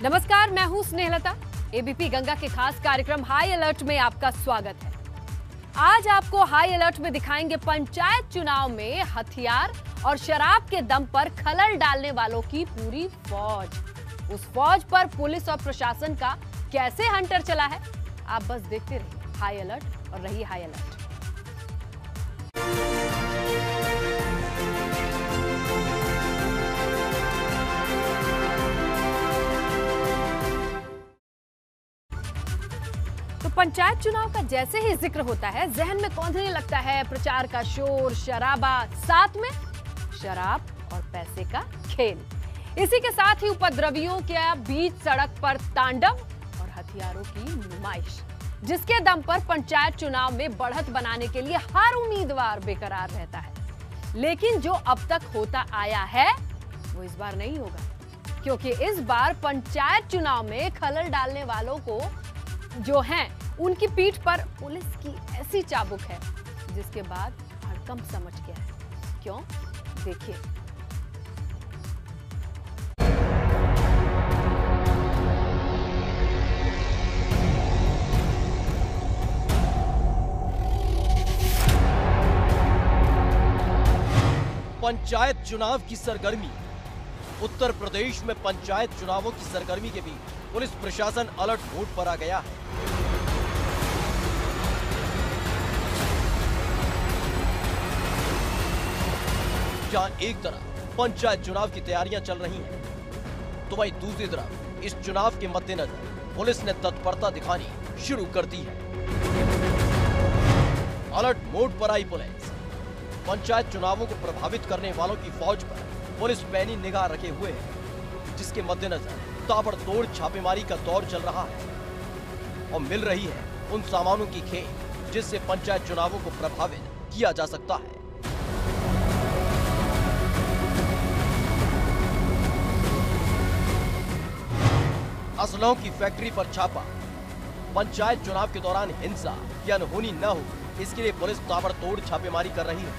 नमस्कार, मैं हूं स्नेहलता। एबीपी गंगा के खास कार्यक्रम हाई अलर्ट में आपका स्वागत है। आज आपको हाई अलर्ट में दिखाएंगे पंचायत चुनाव में हथियार और शराब के दम पर खलल डालने वालों की पूरी फौज। उस फौज पर पुलिस और प्रशासन का कैसे हंटर चला है, आप बस देखते रहिए हाई अलर्ट और रहिए हाई अलर्ट। तो पंचायत चुनाव का जैसे ही जिक्र होता है, जहन में कौंधने लगता है प्रचार का शोर शराबा, साथ में शराब और पैसे का खेल। इसी के साथ ही उपद्रवियों के बीच सड़क पर तांडव और हथियारों की नुमाइश, जिसके दम पर पंचायत चुनाव में बढ़त बनाने के लिए हर उम्मीदवार बेकरार रहता है। लेकिन जो अब तक होता आया है वो इस बार नहीं होगा, क्योंकि इस बार पंचायत चुनाव में खलल डालने वालों को जो हैं उनकी पीठ पर पुलिस की ऐसी चाबुक है जिसके बाद हड़कंप समझ गया है। क्यों? देखिए। पंचायत चुनाव की सरगर्मी। उत्तर प्रदेश में पंचायत चुनावों की सरगर्मी के बीच पुलिस प्रशासन अलर्ट मोड पर आ गया है। जहां एक तरफ पंचायत चुनाव की तैयारियां चल रही हैं, तो वहीं दूसरी तरफ इस चुनाव के मद्देनजर पुलिस ने तत्परता दिखानी शुरू कर दी है। अलर्ट मोड पर आई पुलिस पंचायत चुनावों को प्रभावित करने वालों की फौज पर पुलिस पैनी निगाह रखे हुए है, जिसके मद्देनजर ताबड़तोड़ छापेमारी का दौर चल रहा है और मिल रही है उन सामानों की खेप जिससे पंचायत चुनावों को प्रभावित किया जा सकता है। असलहों की फैक्ट्री पर छापा। पंचायत चुनाव के दौरान हिंसा या अनहोनी न हो, इसके लिए पुलिस ताबड़तोड़ छापेमारी कर रही है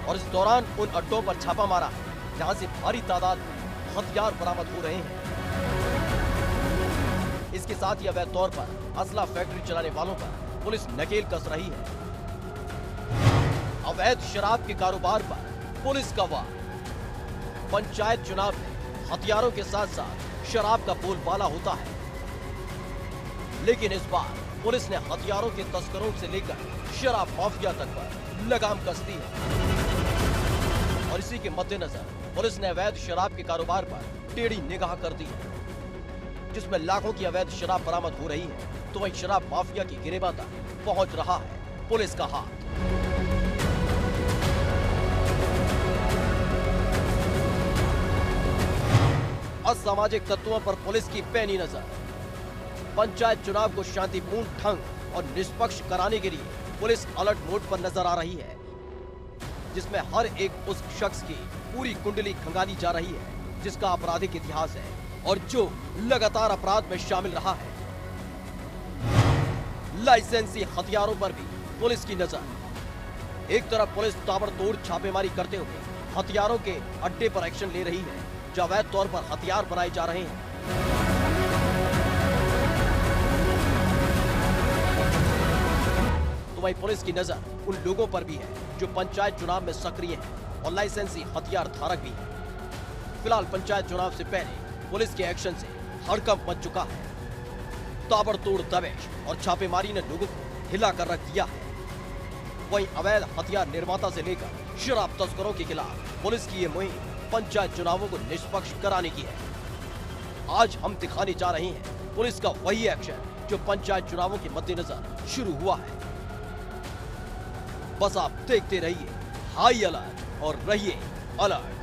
और इस दौरान उन अड्डों पर छापा मारा है जहां से भारी तादाद में हथियार बरामद हो रहे हैं। इसके साथ ही अवैध तौर पर असला फैक्ट्री चलाने वालों पर पुलिस नकेल कस रही है। अवैध शराब के कारोबार पर पुलिस का वार। पंचायत चुनाव में हथियारों के साथ साथ शराब का बोलबाला होता है, लेकिन इस बार पुलिस ने हथियारों के तस्करों से लेकर शराब माफिया तक पर लगाम कस दी है और इसी के मद्देनजर पुलिस ने अवैध शराब के कारोबार पर टेढ़ी निगाह कर दी है, जिसमें लाखों की अवैध शराब बरामद हो रही है, तो वहीं शराब माफिया की गिरेबान तक पहुंच रहा है पुलिस का हाथ। असामाजिक तत्वों पर पुलिस की पैनी नजर। पंचायत चुनाव को शांतिपूर्ण ढंग और निष्पक्ष कराने के लिए पुलिस अलर्ट मोड पर नजर आ रही है, जिसमें हर एक उस शख्स की पूरी कुंडली खंगाली जा रही है जिसका आपराधिक इतिहास है और जो लगातार अपराध में शामिल रहा है। लाइसेंसी हथियारों पर भी पुलिस की नजर। एक तरफ पुलिस ताबड़तोड़ छापेमारी करते हुए हथियारों के अड्डे पर एक्शन ले रही है जो अवैध तौर पर हथियार बनाए जा रहे हैं, तो वहीं पुलिस की नजर उन लोगों पर भी है जो पंचायत चुनाव में सक्रिय हैं और लाइसेंसी हथियार धारक भी हैं। फिलहाल पंचायत चुनाव से पहले पुलिस के एक्शन से हड़कंप मच चुका है। ताबड़तोड़ दबिश और छापेमारी ने लोगों को हिला कर रख दिया है। वहीं अवैध हथियार निर्माता से लेकर शराब तस्करों के खिलाफ पुलिस की ये मुहिम पंचायत चुनावों को निष्पक्ष कराने की है। आज हम दिखाने जा रहे हैं पुलिस का वही एक्शन जो पंचायत चुनावों के मद्देनजर शुरू हुआ है। बस आप देखते रहिए हाई अलर्ट और रहिए अलर्ट।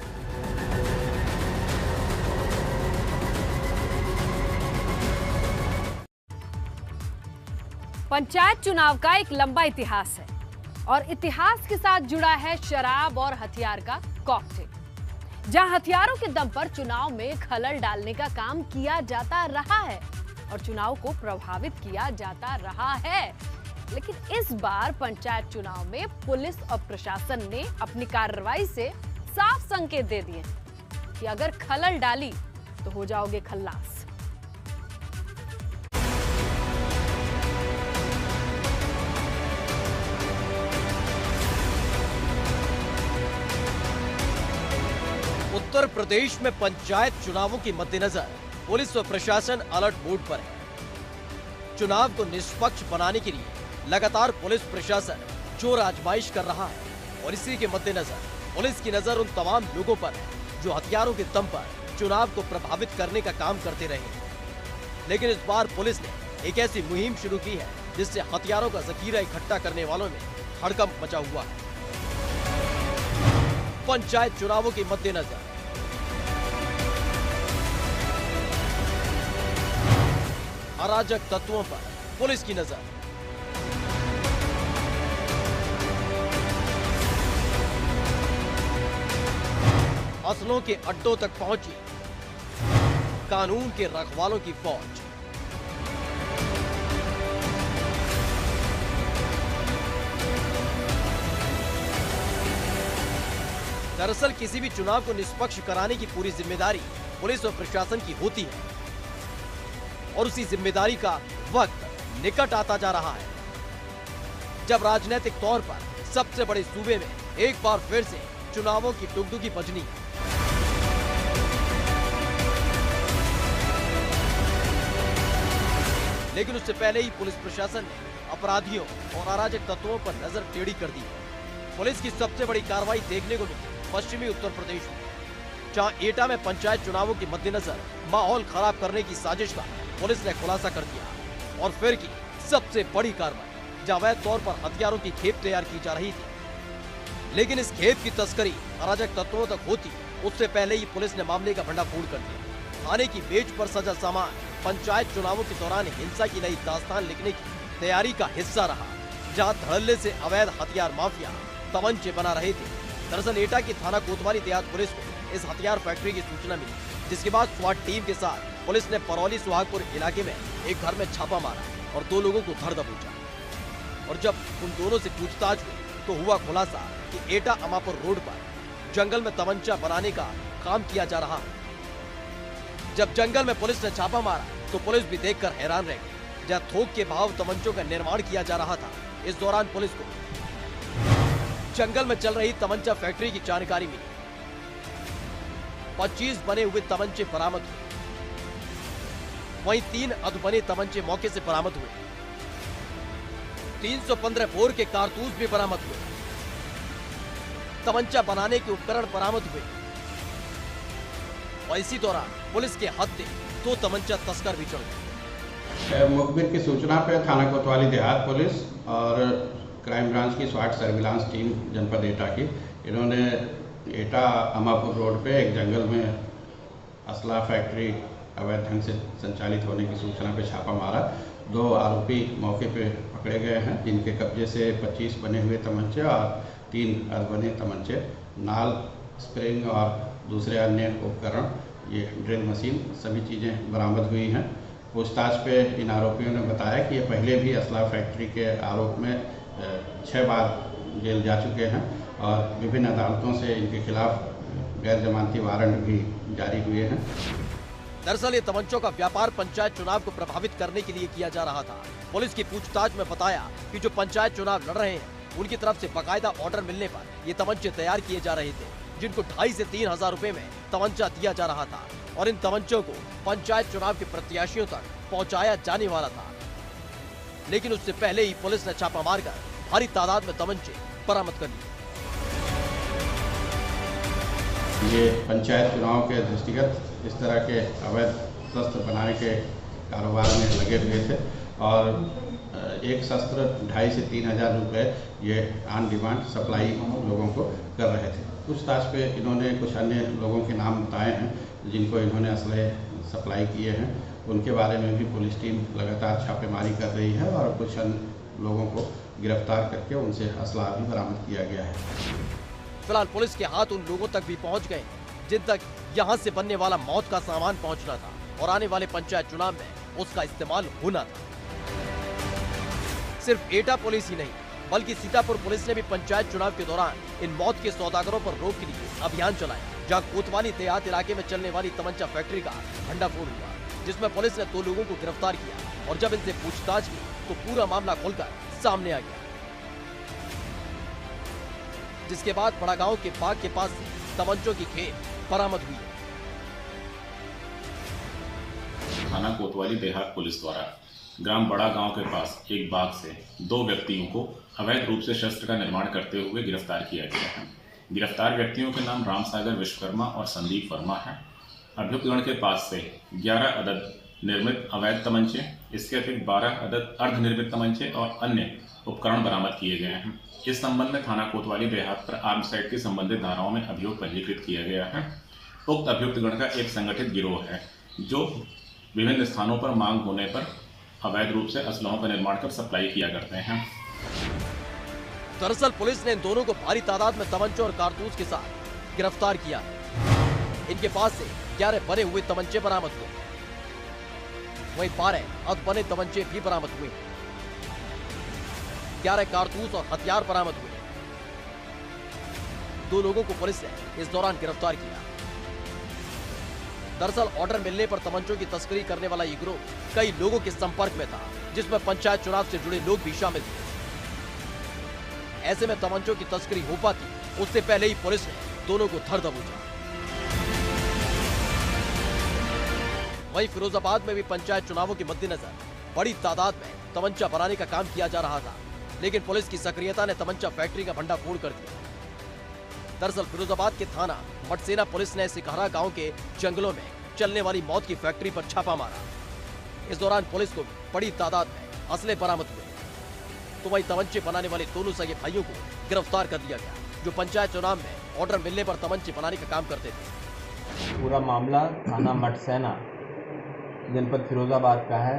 पंचायत चुनाव का एक लंबा इतिहास है और इतिहास के साथ जुड़ा है शराब और हथियार का कॉकटेल, जहां हथियारों के दम पर चुनाव में खलल डालने का काम किया जाता रहा है और चुनाव को प्रभावित किया जाता रहा है। लेकिन इस बार पंचायत चुनाव में पुलिस और प्रशासन ने अपनी कार्रवाई से साफ संकेत दे दिए कि अगर खलल डाली तो हो जाओगे खल्लास। उत्तर प्रदेश में पंचायत चुनावों के मद्देनजर पुलिस व प्रशासन अलर्ट मोड पर है। चुनाव को निष्पक्ष बनाने के लिए लगातार पुलिस प्रशासन जोर आजमाइश कर रहा है और इसी के मद्देनजर पुलिस की नजर उन तमाम लोगों पर है जो हथियारों के दम पर चुनाव को प्रभावित करने का काम करते रहे। लेकिन इस बार पुलिस ने एक ऐसी मुहिम शुरू की है जिससे हथियारों का जखीरा इकट्ठा करने वालों में हड़कंप मचा हुआ है। पंचायत चुनावों के मद्देनजर अराजक तत्वों पर पुलिस की नजर। असलों के अड्डों तक पहुंची कानून के रखवालों की फौज। दरअसल किसी भी चुनाव को निष्पक्ष कराने की पूरी जिम्मेदारी पुलिस और प्रशासन की होती है और उसी जिम्मेदारी का वक्त निकट आता जा रहा है जब राजनीतिक तौर पर सबसे बड़े सूबे में एक बार फिर से चुनावों की डुगडुगी बजनी है। लेकिन उससे पहले ही पुलिस प्रशासन ने अपराधियों और अराजक तत्वों पर नजर टेढ़ी कर दी है। पुलिस की सबसे बड़ी कार्रवाई देखने को मिली पश्चिमी उत्तर प्रदेश में, जहां एटा में पंचायत चुनावों के मद्देनजर माहौल खराब करने की साजिश का पुलिस ने खुलासा कर दिया और फिर की सबसे बड़ी कार्रवाई जहां अवैध तौर पर हथियारों की खेप तैयार की जा रही थी। लेकिन इस खेप की तस्करी अराजक तत्वों तक होती उससे पहले ही पुलिस ने मामले का भंडाफोड़ कर दिया। थाने की मेज पर सजा सामान पंचायत चुनावों के दौरान हिंसा की नई दास्तान लिखने की तैयारी का हिस्सा रहा, जहां धड़ल्ले से अवैध हथियार माफिया तमंचे बना रहे थे। दरअसल एटा की थाना कोतवाली देहात पुलिस को इस हथियार फैक्ट्री की सूचना मिली, जिसके बाद स्वाट टीम के साथ पुलिस ने परौली सुहागपुर इलाके में एक घर में छापा मारा और 2 लोगों को धर दबोचा। और जब उन दोनों से पूछताछ हुई तो हुआ खुलासा कि एटा अमापुर रोड पर जंगल में तमंचा बनाने का काम किया जा रहा है। जब जंगल में पुलिस ने छापा मारा तो पुलिस भी देखकर हैरान रह गई, जहां थोक के भाव तमंचों का निर्माण किया जा रहा था। इस दौरान पुलिस को जंगल में चल रही तमंचा फैक्ट्री की जानकारी मिली। 25 बने हुए तमंचे बरामद हुए, वहीं 3 अधबने तमंचे मौके से बरामद हुए। 315 बोर के कारतूस भी बरामद हुए। तमंचा बनाने के उपकरण बरामद हुए और इसी दौरान पुलिस के हत्थे 2 तमंचा तस्कर भी चढ़ गए। मुखबिर की सूचना पर थाना कोतवाली देहात पुलिस और क्राइम ब्रांच की स्वाट सर्विलांस टीम जनपद एटा की, इन्होंने एटा अमापुर रोड पे एक जंगल में असला फैक्ट्री अवैध ढंग से संचालित होने की सूचना पे छापा मारा। 2 आरोपी मौके पे पकड़े गए हैं, जिनके कब्जे से 25 बने हुए तमंचे और 3 अधबने तमंचे, नाल, स्प्रिंग और दूसरे अन्य उपकरण, ये ड्रिल मशीन, सभी चीज़ें बरामद हुई हैं। पूछताछ पे इन आरोपियों ने बताया कि ये पहले भी असला फैक्ट्री के आरोप में 6 बार जेल जा चुके हैं और विभिन्न अदालतों से इनके खिलाफ गैर जमानती वारंट भी जारी हुए हैं। दरअसल ये तमंचों का व्यापार पंचायत चुनाव को प्रभावित करने के लिए किया जा रहा था। पुलिस की पूछताछ में बताया कि जो पंचायत चुनाव लड़ रहे हैं उनकी तरफ से बाकायदा ऑर्डर मिलने पर ये तमंचे तैयार किए जा रहे थे, जिनको 2,500 से 3,000 रुपए में तमंचा दिया जा रहा था और इन तमंचों को पंचायत चुनाव के प्रत्याशियों तक पहुंचाया जाने वाला था। लेकिन उससे पहले ही पुलिस ने छापा मारकर भारी तादाद में तमंचे बरामद कर लिए। ये पंचायत चुनाव के दृष्टिगत इस तरह के अवैध शस्त्र बनाने के कारोबार में लगे हुए थे और एक शस्त्र 2,500 से 3,000 रुपये ये ऑन डिमांड सप्लाई लोगों को कर रहे थे। पूछताछ पे इन्होंने कुछ अन्य लोगों के नाम बताए हैं जिनको इन्होंने असले सप्लाई किए हैं, उनके बारे में भी पुलिस टीम लगातार छापेमारी कर रही है और कुछ अन्य लोगों को गिरफ्तार करके उनसे असला भी बरामद किया गया है। फिलहाल पुलिस के हाथ उन लोगों तक भी पहुंच गए जिन तक यहां से बनने वाला मौत का सामान पहुंचना था और आने वाले पंचायत चुनाव में उसका इस्तेमाल होना था। सिर्फ एटा पुलिस ही नहीं बल्कि सीतापुर पुलिस ने भी पंचायत चुनाव के दौरान इन मौत के सौदागरों पर रोक के लिए अभियान चलाया। जहां कोतवाली देहात इलाके में चलने वाली तमंचा फैक्ट्री का भंडाफोड़ हुआ, जिसमें पुलिस ने 2 लोगों को गिरफ्तार किया और जब इनसे पूछताछ की तो पूरा मामला खुलकर सामने आ गया। जिसके बाद बड़ागांव के बाग के पास से तमंचों की खेप बरामद हुई है। थाना कोतवाली देहात पुलिस द्वारा ग्राम बड़ा गांव के पास एक बाग से 2 व्यक्तियों को अवैध रूप से शस्त्र का निर्माण करते हुए गिरफ्तार किया गया है। गिरफ्तार व्यक्तियों के नाम रामसागर विश्वकर्मा और संदीप वर्मा है। अभियुक्तगण के पास से 11 अदद निर्मित अवैध तमंचे, इसके अतिरिक्त 12 अदद अर्धनिर्मित तमंचे और अन्य उपकरण बरामद किए गए हैं। इस संबंध में थाना कोतवाली देहात पर आर्म्स एक्ट की संबंधित धाराओं में अभियोग पंजीकृत किया गया है। उक्त अभियुक्तगण का एक संगठित गिरोह है जो विभिन्न स्थानों पर मांग होने पर अवैध रूप से असलहों का निर्माण कर सप्लाई किया करते हैं। दरअसल पुलिस ने इन दोनों को भारी तादाद में तमंचों और कारतूस के साथ गिरफ्तार किया। इनके पास से 11 बने हुए तमंचे बरामद हुए, वहीं 12 अध बने तमंचे भी बरामद हुए, 11 कारतूस और हथियार बरामद हुए। 2 लोगों को पुलिस ने इस दौरान गिरफ्तार किया। दरअसल ऑर्डर मिलने पर तमंचों की तस्करी करने वाला ये गिरोह कई लोगों के संपर्क में था, जिसमें पंचायत चुनाव से जुड़े लोग भी शामिल थे। ऐसे में तमंचों की तस्करी हो पाती उससे पहले ही पुलिस ने दोनों को धर दबोचा। वहीं फिरोजाबाद में भी पंचायत चुनावों के मद्देनजर बड़ी तादाद में तमंचा बनाने का काम किया जा रहा था, लेकिन पुलिस की सक्रियता ने तमंचा फैक्ट्री का भंडाफोड़ कर दिया। दरअसल फिरोजाबाद के थाना मटसेना पुलिस ने सिकहरा गांव के जंगलों में चलने वाली मौत की फैक्ट्री पर छापा मारा। इस दौरान पुलिस को बड़ी तादाद में असले बरामद हुए। तो वही तमंचे बनाने वाले दोनों सगे भाइयों को गिरफ्तार कर दिया गया, जो पंचायत चुनाव में ऑर्डर मिलने पर तमंचे बनाने का काम करते थे। पूरा मामला थाना मटसेना जनपद फिरोजाबाद का है।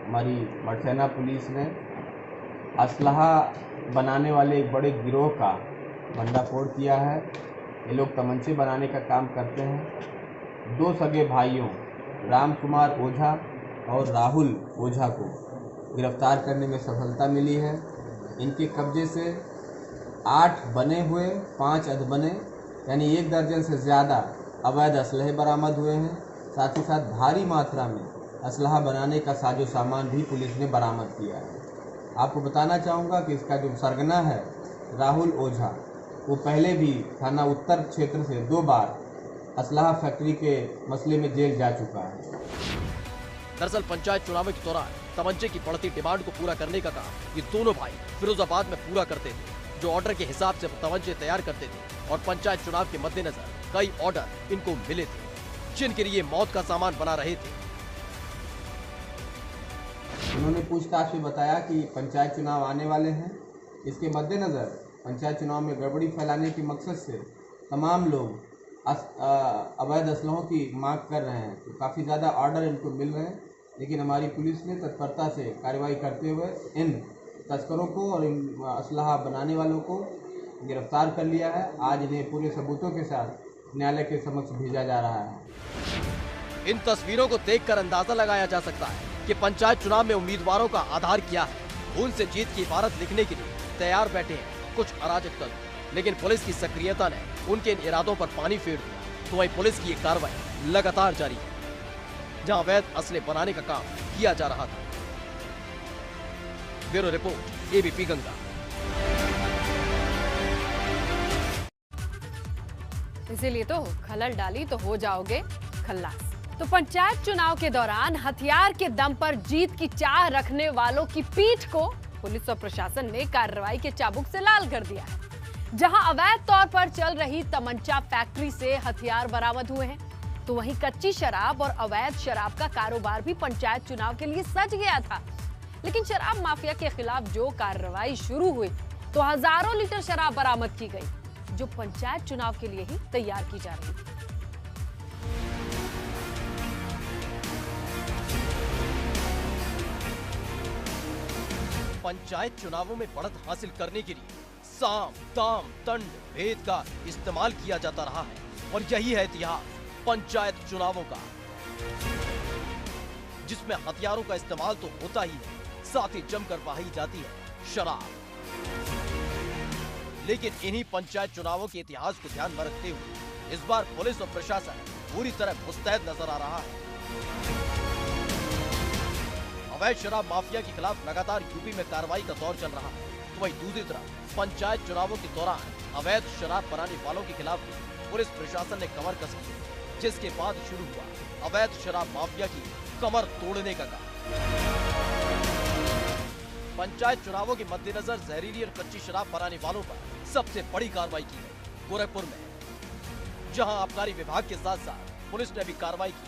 हमारी मटसेना पुलिस ने असलहा बनाने वाले एक बड़े गिरोह का भंडाफोड़ किया है। ये लोग तमंचे बनाने का काम करते हैं। 2 सगे भाइयों राम कुमार ओझा और राहुल ओझा को गिरफ्तार करने में सफलता मिली है। इनके कब्जे से 8 बने हुए 5 अधबने यानी 1 दर्जन से ज़्यादा अवैध असलहे बरामद हुए हैं। साथ ही साथ भारी मात्रा में असलहा बनाने का साजो सामान भी पुलिस ने बरामद किया है। आपको बताना चाहूँगा कि इसका जो सरगना है राहुल ओझा, वो पहले भी थाना उत्तर क्षेत्र से 2 बार असलहा फैक्ट्री के मसले में जेल जा चुका है। दरअसल पंचायत चुनावों के दौरान तमंचे की बढ़ती डिमांड को पूरा करने का काम ये दोनों भाई फिरोजाबाद में पूरा करते थे, जो ऑर्डर के हिसाब से तमंचे तैयार करते थे। और पंचायत चुनाव के मद्देनजर कई ऑर्डर इनको मिले थे, जिनके लिए मौत का सामान बना रहे थे। उन्होंने पूछताछ में बताया कि पंचायत चुनाव आने वाले हैं, इसके मद्देनज़र पंचायत चुनाव में गड़बड़ी फैलाने के मकसद से तमाम लोग अवैध असलहों की मांग कर रहे हैं। तो काफ़ी ज़्यादा ऑर्डर इनको मिल रहे हैं, लेकिन हमारी पुलिस ने तत्परता से कार्रवाई करते हुए इन तस्करों को और इन असलहा बनाने वालों को गिरफ्तार कर लिया है। आज इन्हें पूरे सबूतों के साथ न्यायालय के समक्ष भेजा जा रहा है। इन तस्वीरों को देखकर अंदाजा लगाया जा सकता है कि पंचायत चुनाव में उम्मीदवारों का आधार क्या है। खून से जीत की इबारत लिखने के लिए तैयार बैठे हैं कुछ अराजक तत्व, लेकिन पुलिस की सक्रियता ने उनके इन इरादों पर पानी फेर दिया। तो वही पुलिस की ये कार्रवाई लगातार जारी है, जहां अवैध असले बनाने का काम किया जा रहा था। Bureau report, ABP Ganga. इसीलिए तो खलल डाली तो हो जाओगे खल्लास। तो पंचायत चुनाव के दौरान हथियार के दम पर जीत की चाह रखने वालों की पीठ को पुलिस और प्रशासन ने कार्रवाई के चाबुक से लाल कर दिया है। जहां अवैध तौर पर चल रही तमंचा फैक्ट्री से हथियार बरामद हुए हैं, तो वहीं कच्ची शराब और अवैध शराब का कारोबार भी पंचायत चुनाव के लिए सज गया था। लेकिन शराब माफिया के खिलाफ जो कार्रवाई शुरू हुई तो हजारों लीटर शराब बरामद की गई, जो पंचायत चुनाव के लिए ही तैयार की जा रही थी। पंचायत चुनावों में बढ़त हासिल करने के लिए साम, दाम, दंड, भेद का इस्तेमाल किया जाता रहा है, और यही है इतिहास पंचायत चुनावों का, जिसमें हथियारों का इस्तेमाल तो होता ही है, साथ ही जमकर बहाई जाती है शराब। लेकिन इन्हीं पंचायत चुनावों के इतिहास को ध्यान में रखते हुए इस बार पुलिस और प्रशासन पूरी तरह मुस्तैद नजर आ रहा है। अवैध शराब माफिया के खिलाफ लगातार यूपी में कार्रवाई का दौर चल रहा है, तो वहीं दूसरी तरफ पंचायत चुनावों के दौरान अवैध शराब बनाने वालों के खिलाफ भी पुलिस प्रशासन ने कमर कस ली, जिसके बाद शुरू हुआ अवैध शराब माफिया की कमर तोड़ने का काम। पंचायत चुनावों के मद्देनजर जहरीली और कच्ची शराब बनाने वालों पर सबसे बड़ी कार्रवाई की गई गोरखपुर में, जहां आबकारी विभाग के साथ साथ पुलिस ने भी कार्रवाई की।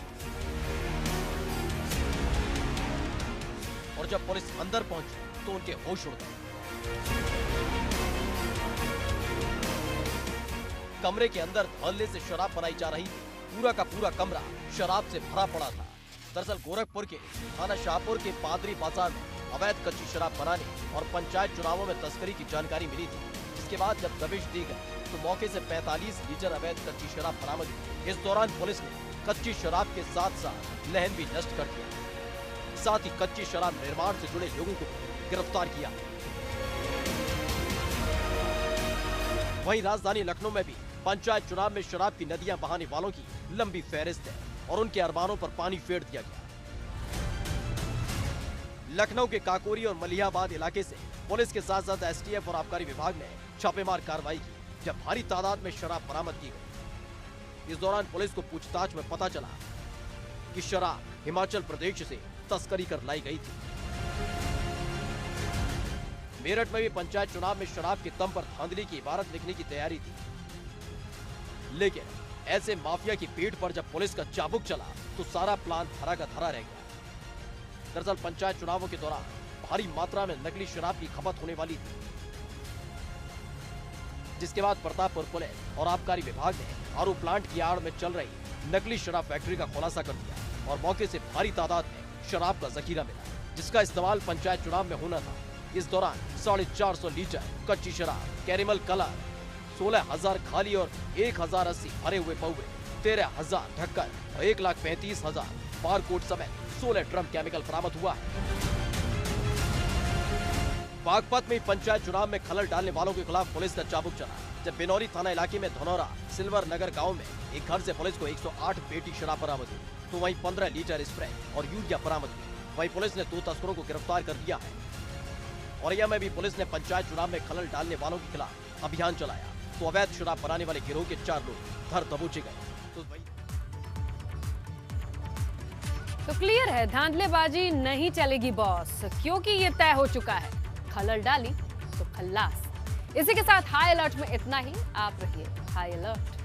और जब पुलिस अंदर पहुंची तो उनके होश उड़ गए। कमरे के अंदर धौले से शराब बनाई जा रही थी। पूरा का पूरा कमरा शराब से भरा पड़ा था। दरअसल गोरखपुर के थाना शाहपुर के पादरी बाजार में अवैध कच्ची शराब बनाने और पंचायत चुनावों में तस्करी की जानकारी मिली थी, जिसके बाद जब दबिश दी गई तो मौके से 45 लीटर अवैध कच्ची शराब बरामद हुई। इस दौरान पुलिस ने कच्ची शराब के साथ साथ लहन भी नष्ट कर दिया, साथ ही कच्ची शराब निर्माण से जुड़े लोगों को गिरफ्तार किया। वहीं राजधानी लखनऊ में भी पंचायत चुनाव में शराब की नदियां बहाने वालों की लंबी फहरिस्त है और उनके अरमानों पर पानी फेर दिया गया। लखनऊ के काकोरी और मलिहाबाद इलाके से पुलिस के साथ साथ एसटीएफ और आबकारी विभाग ने छापेमार कार्रवाई की, जब भारी तादाद में शराब बरामद की गई। इस दौरान पुलिस को पूछताछ में पता चला कि शराब हिमाचल प्रदेश से तस्करी कर लाई गई थी। मेरठ में भी पंचायत चुनाव में शराब के दम पर धांधली की इबारत लिखने की तैयारी थी, लेकिन ऐसे माफिया की पीठ पर जब पुलिस का चाबुक चला तो सारा प्लान धरा का धरा रह गया। दरअसल पंचायत चुनावों के दौरान भारी मात्रा में नकली शराब की खपत होने वाली थी, जिसके बाद प्रतापपुर पुलिस और आबकारी विभाग ने आरू प्लांट की आड़ में चल रही नकली शराब फैक्ट्री का खुलासा कर दिया और मौके से भारी तादाद में शराब का जखीरा मिला, जिसका इस्तेमाल पंचायत चुनाव में होना था। इस दौरान 450 लीटर कच्ची शराब, कैरेमल कलर, 16,000 खाली और 1,080 भरे हुए पौवे, 13,000 ढक्कन और 1,35,000 बारकोड समेत 16 ड्रम केमिकल बरामद हुआ है। बागपत में पंचायत चुनाव में खलल डालने वालों के खिलाफ पुलिस का चाबुक चला, जब बिनौरी थाना इलाके में धनौरा सिल्वर नगर गांव में एक घर से पुलिस को 108 पेटी शराब बरामद हुई, तो वहीं 15 लीटर स्प्रे और यूरिया बरामद हुई। वहीं पुलिस ने 2 तस्करों को गिरफ्तार कर दिया है। औरैया में भी पुलिस ने पंचायत चुनाव में खलल डालने वालों के खिलाफ अभियान चलाया, तो अवैध शराब बनाने वाले गिरोह के 4 लोग धर दबोचे गए। तो क्लियर है, धांधलेबाजी नहीं चलेगी बॉस, क्योंकि ये तय हो चुका है, खलल डाली तो खल्लास। इसी के साथ हाई अलर्ट में इतना ही। आप रहिए हाई अलर्ट।